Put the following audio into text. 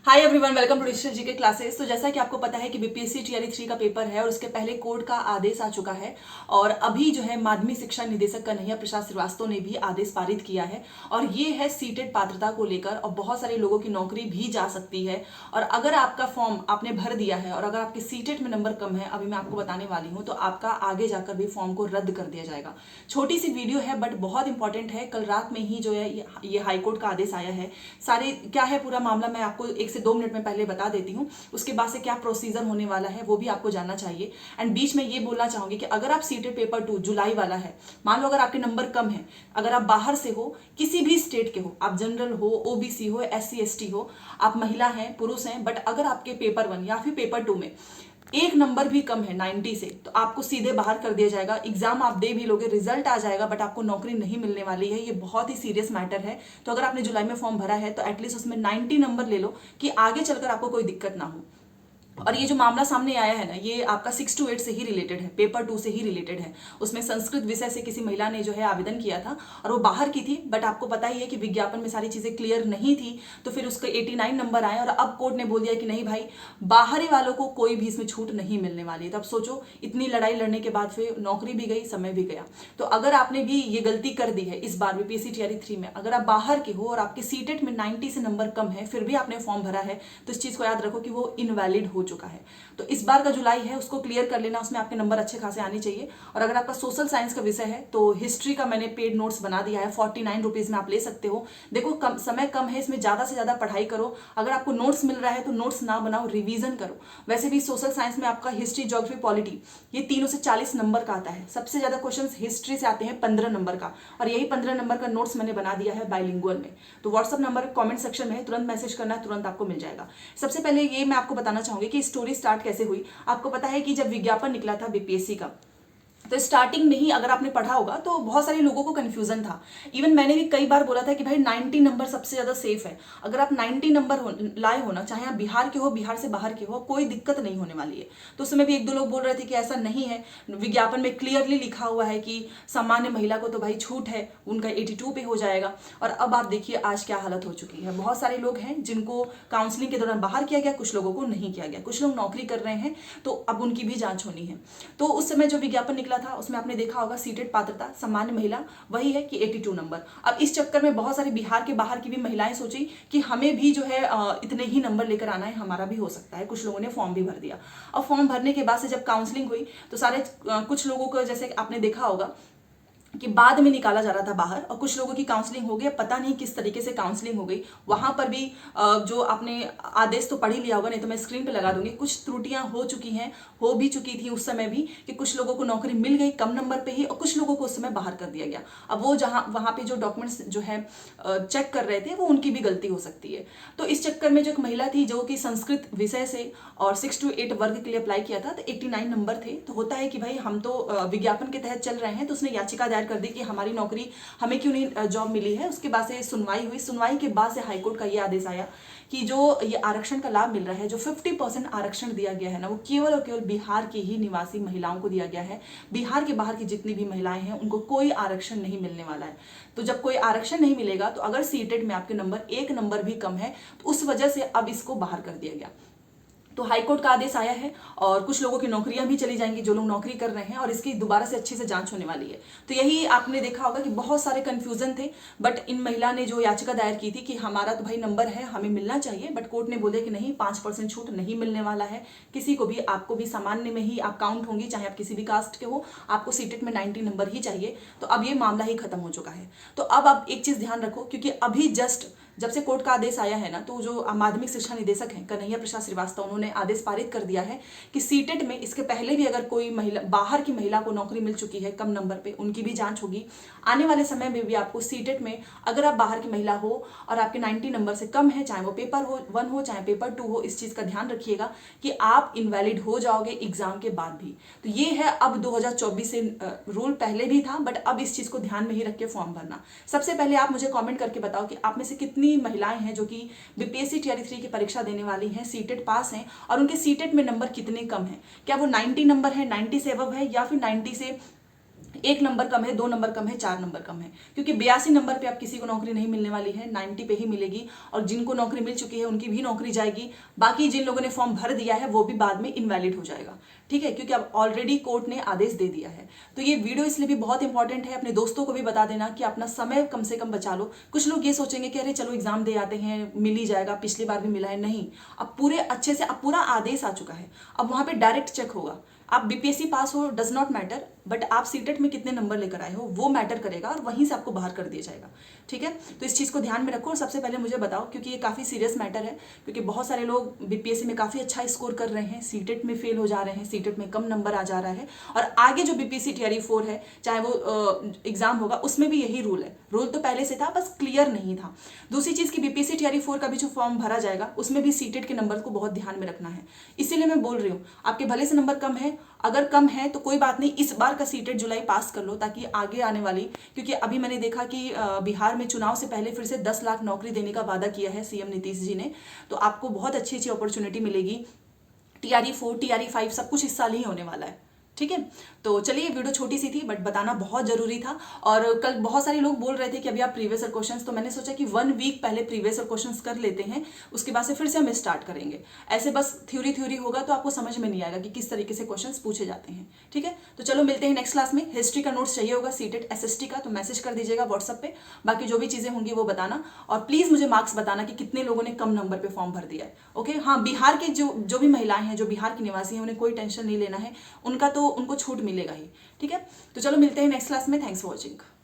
Hi everyone, welcome to digital GK classes. तो जैसा कि आपको पता है कि बीपीएससी टीआरई 3 का पेपर है और उसके पहले कोर्ट का आदेश आ चुका है और अभी जो है माध्यमिक शिक्षा निदेशक कन्हैया प्रसाद श्रीवास्तव ने भी आदेश पारित किया है और ये है सीटेट पात्रता को लेकर और बहुत सारे लोगों की नौकरी भी जा सकती है। और अगर आपका फॉर्म आपने भर दिया है और अगर आपके सीटेट में नंबर कम है, अभी मैं आपको बताने वाली हूँ, तो आपका आगे जाकर भी फॉर्म को रद्द कर दिया जाएगा। छोटी सी वीडियो है बट बहुत इंपॉर्टेंट है। कल रात में ही जो है ये हाईकोर्ट का आदेश आया है। सारे क्या है पूरा मामला मैं आपको 1 से 2 मिनट में पहले बता देती हूँ, उसके बाद से क्या प्रोसीजर होने वाला है वो भी आपको जानना चाहिए। एंड बीच में ये बोलना चाहूंगी कि अगर आप सीटेट पेपर 2 जुलाई वाला है, मान लो अगर आपके नंबर कम है, अगर आप बाहर से हो, किसी भी स्टेट के हो, आप जनरल हो, ओबीसी हो, एससी एसटी हो, आप महिला हैं, पुरुष हैं, बट अगर आपके पेपर 1 या फिर पेपर 2 में एक नंबर भी कम है 90 से, तो आपको सीधे बाहर कर दिया जाएगा। एग्जाम आप दे भी लोगे, रिजल्ट आ जाएगा, बट आपको नौकरी नहीं मिलने वाली है। ये बहुत ही सीरियस मैटर है। तो अगर आपने जुलाई में फॉर्म भरा है तो एटलीस्ट उसमें 90 नंबर ले लो कि आगे चलकर आपको कोई दिक्कत ना हो। और ये जो मामला सामने आया है ना, ये आपका 6 to 8 से ही रिलेटेड है, पेपर 2 से ही रिलेटेड है। उसमें संस्कृत विषय से किसी महिला ने जो है आवेदन किया था और वो बाहर की थी, बट आपको पता ही है कि विज्ञापन में सारी चीजें क्लियर नहीं थी, तो फिर उसके 89 नंबर आए और अब कोर्ट ने बोल दिया कि नहीं भाई, बाहरी वालों को कोई भी इसमें छूट नहीं मिलने वाली है। तो अब सोचो, इतनी लड़ाई लड़ने के बाद फिर नौकरी भी गई, समय भी गया। तो अगर आपने भी ये गलती कर दी है इस बार बीपीएससी टीआरई 3 में, अगर आप बाहर के हो और आपके सीटेट में 90 से नंबर कम है, फिर भी आपने फॉर्म भरा है, तो इस चीज को याद रखो कि वो इनवैलिड हो चुका है। तो इस बार का जुलाई है, उसको क्लियर कर लेना, उसमें आपके नंबर अच्छे खासे आने चाहिए। और अगर आपका सोशल साइंस का विषय है तो हिस्ट्री का मैंने पेड नोट्स बना दिया है, 49 रुपीज में आप ले सकते हो। देखो समय कम है, इसमें ज्यादा से ज्यादा पढ़ाई करो। अगर आपको नोट्स मिल रहा है तो नोट्स ना बनाओ, रिवीजन करो। वैसे भी सोशल साइंस में आपका हिस्ट्री, ज्योग्राफी, पॉलिटी, ये तीनों से 40 नंबर का आता है। सबसे ज्यादा क्वेश्चन हिस्ट्री से आते हैं 15 नंबर का, और यही 15 नंबर का नोट्स मैंने बना दिया है बाइलिंगुअल में। तो व्हाट्सअप नंबर कॉमेंट सेक्शन में है, तुरंत मैसेज करना है, तुरंत आपको मिल जाएगा। सबसे पहले ये मैं आपको बताना चाहूंगी कि स्टोरी स्टार्ट कैसे हुई। आपको पता है कि जब विज्ञापन निकला था बीपीएससी का, तो स्टार्टिंग में ही अगर आपने पढ़ा होगा तो बहुत सारे लोगों को कंफ्यूजन था। इवन मैंने भी कई बार बोला था कि भाई 90 नंबर सबसे ज्यादा सेफ है। अगर आप 90 नंबर लाए हो ना, चाहे आप बिहार के हो, बिहार से बाहर के हो, कोई दिक्कत नहीं होने वाली है। तो उस समय भी 1-2 लोग बोल रहे थे कि ऐसा नहीं है, विज्ञापन में क्लियरली लिखा हुआ है कि सामान्य महिला को तो भाई छूट है, उनका 82 पे हो जाएगा। और अब आप देखिए आज क्या हालत हो चुकी है। बहुत सारे लोग हैं जिनको काउंसलिंग के दौरान बाहर किया गया, कुछ लोगों को नहीं किया गया, कुछ लोग नौकरी कर रहे हैं, तो अब उनकी भी जांच होनी है। तो उस समय जो विज्ञापन निकला था उसमें आपने देखा होगा सीटेट पात्रता सामान्य महिला वही है कि 82 नंबर। अब इस चक्कर में बहुत सारी बिहार के बाहर की भी महिलाएं सोची कि हमें भी जो है इतने ही नंबर लेकर आना है, हमारा भी हो सकता है। कुछ लोगों ने फॉर्म भी भर दिया। अब फॉर्म भरने के बाद से जब काउंसलिंग हुई तो सारे कुछ लोगों को, जैसे आपने देखा होगा कि बाद में निकाला जा रहा था बाहर, और कुछ लोगों की काउंसलिंग हो गई। पता नहीं किस तरीके से काउंसलिंग हो गई, वहां पर भी जो आपने आदेश तो पढ़ ही लिया होगा, नहीं तो मैं स्क्रीन पे लगा दूंगी। कुछ त्रुटियां हो चुकी हैं, हो भी चुकी थी उस समय भी, कि कुछ लोगों को नौकरी मिल गई कम नंबर पे ही और कुछ लोगों को उस समय बाहर कर दिया गया। अब वो जहां वहां पे जो डॉक्यूमेंट्स जो है चेक कर रहे थे, वो उनकी भी गलती हो सकती है। तो इस चक्कर में जो एक महिला थी जो कि संस्कृत विषय से और 6 to 8 वर्ग के लिए अप्लाई किया था, तो 89 नंबर थे। तो होता है कि भाई हम तो विज्ञापन के तहत चल रहे हैं, तो उसने याचिका दायर कर दी कि हमारी नौकरी, हमें क्यों नहीं जॉब मिली है। उसके बाद से सुनवाई हुई, सुनवाई के बाद से हाईकोर्ट का ये आदेश आया कि जो ये आरक्षण का लाभ मिल रहा है, जो 50% आरक्षण दिया गया है ना, वो केवल और केवल बिहार की ही निवासी महिलाओं को दिया गया है। बिहार के बाहर की जितनी भी महिलाएं हैं उनको कोई आरक्षण नहीं मिलने वाला है। तो जब कोई आरक्षण नहीं मिलेगा, तो अगर सीटेट में आपके नंबर 1 नंबर भी कम है, तो उस वजह से अब इसको बाहर कर दिया गया। तो हाईकोर्ट का आदेश आया है और कुछ लोगों की नौकरियां भी चली जाएंगी जो लोग नौकरी कर रहे हैं, और इसकी दोबारा से अच्छे से जांच होने वाली है। तो यही आपने देखा होगा कि बहुत सारे कंफ्यूजन थे, बट इन महिला ने जो याचिका दायर की थी कि हमारा तो भाई नंबर है, हमें मिलना चाहिए, बट कोर्ट ने बोले कि नहीं, 5% छूट नहीं मिलने वाला है किसी को भी। आपको भी सामान्य में ही आप काउंट होंगी, चाहे आप किसी भी कास्ट के हो, आपको सीटेट में 90 नंबर ही चाहिए। तो अब ये मामला ही खत्म हो चुका है। तो अब आप एक चीज ध्यान रखो, क्योंकि अभी जस्ट जब से कोर्ट का आदेश आया है ना, तो जो माध्यमिक शिक्षा निदेशक हैं कन्हैया प्रसाद श्रीवास्तव, उन्होंने आदेश पारित कर दिया है कि सीटेट में इसके पहले भी अगर कोई महिला, बाहर की महिला को नौकरी मिल चुकी है कम नंबर पे, उनकी भी जांच होगी। आने वाले समय में भी आपको सीटेट में अगर आप बाहर की महिला हो और आपके 90 नंबर से कम है, चाहे वो पेपर 1 हो चाहे पेपर 2 हो, इस चीज का ध्यान रखिएगा कि आप इनवैलिड हो जाओगे एग्जाम के बाद भी। तो ये है अब 2024 से रूल, पहले भी था, बट अब इस चीज को ध्यान में ही रख के फॉर्म भरना। सबसे पहले आप मुझे कॉमेंट करके बताओ कि आप में से कितनी महिलाएं हैं जो कि बीपीएससी टीआरई 3 की परीक्षा देने वाली हैं, सीटेट पास हैं, और उनके सीटेट में नंबर कितने कम हैं। क्या वो 90 नंबर है, 90 से अबव है, या फिर 90 से 1 नंबर कम है, 2 नंबर कम है, 4 नंबर कम है, क्योंकि 82 नंबर पे आप किसी को नौकरी नहीं मिलने वाली है, 90 पे ही मिलेगी। और जिनको नौकरी मिल चुकी है उनकी भी नौकरी जाएगी, बाकी जिन लोगों ने फॉर्म भर दिया है वो भी बाद में इनवैलिड हो जाएगा, ठीक है, क्योंकि अब ऑलरेडी कोर्ट ने आदेश दे दिया है। तो ये वीडियो इसलिए भी बहुत इंपॉर्टेंट है, अपने दोस्तों को भी बता देना कि अपना समय कम से कम बचा लो। कुछ लोग ये सोचेंगे कि अरे चलो एग्जाम दे आते हैं, मिल ही जाएगा, पिछली बार भी मिला है, नहीं, अब पूरे अच्छे से, अब पूरा आदेश आ चुका है, अब वहां पे डायरेक्ट चेक होगा। आप बीपीएससी पास हो डज नॉट मैटर, बट आप सीटेट में कितने नंबर लेकर आए हो वो मैटर करेगा, और वहीं से आपको बाहर कर दिया जाएगा, ठीक है। तो इस चीज़ को ध्यान में रखो। और सबसे पहले मुझे बताओ, क्योंकि ये काफ़ी सीरियस मैटर है, क्योंकि बहुत सारे लोग बीपीएससी में काफ़ी अच्छा स्कोर कर रहे हैं, सीटेट में फेल हो जा रहे हैं, सीटेट में कम नंबर आ जा रहा है, और आगे जो बीपीएससी टीआरई 4 है, चाहे वो एग्जाम होगा, उसमें भी यही रूल है। रूल तो पहले से था, बस क्लियर नहीं था। दूसरी चीज़ की बीपीएससी टीआरई 4 का भी जो फॉर्म भरा जाएगा उसमें भी सीटेट के नंबर को बहुत ध्यान में रखना है। इसीलिए मैं बोल रही हूँ, आपके भले से नंबर कम है, अगर कम है तो कोई बात नहीं, इस बार का सीटेट जुलाई पास कर लो, ताकि आगे आने वाली, क्योंकि अभी मैंने देखा कि बिहार में चुनाव से पहले फिर से 10 लाख नौकरी देने का वादा किया है सीएम नीतीश जी ने, तो आपको बहुत अच्छी अच्छी अपॉर्चुनिटी मिलेगी। टीआरई 4 टीआरई 5 सब कुछ इस साल ही होने वाला है, ठीक है। तो चलिए, ये वीडियो छोटी सी थी बट बताना बहुत जरूरी था। और कल बहुत सारे लोग बोल रहे थे कि अभी आप प्रीवियस ईयर क्वेश्चंस, तो मैंने सोचा कि 1 वीक पहले प्रीवियस ईयर क्वेश्चंस कर लेते हैं, उसके बाद से फिर से हम स्टार्ट करेंगे। ऐसे बस थ्योरी होगा तो आपको समझ में नहीं आएगा कि किस तरीके से क्वेश्चंस पूछे जाते हैं, ठीक है। तो चलो मिलते हैं नेक्स्ट क्लास में। हिस्ट्री का नोट्स चाहिए होगा सीटेट एसएसटी का, तो मैसेज कर दीजिएगा व्हाट्सएप पे, बाकी जो भी चीजें होंगी वो बताना, और प्लीज मुझे मार्क्स बताना कि कितने लोगों ने कम नंबर पे फॉर्म भर दिया है, ओके। हाँ, बिहार के जो भी महिलाएं हैं, जो बिहार की निवासी हैं, उन्हें कोई टेंशन नहीं लेना है, उनको छूट मिलेगा ही, ठीक है। तो चलो मिलते हैं नेक्स्ट क्लास में। Thanks for watching.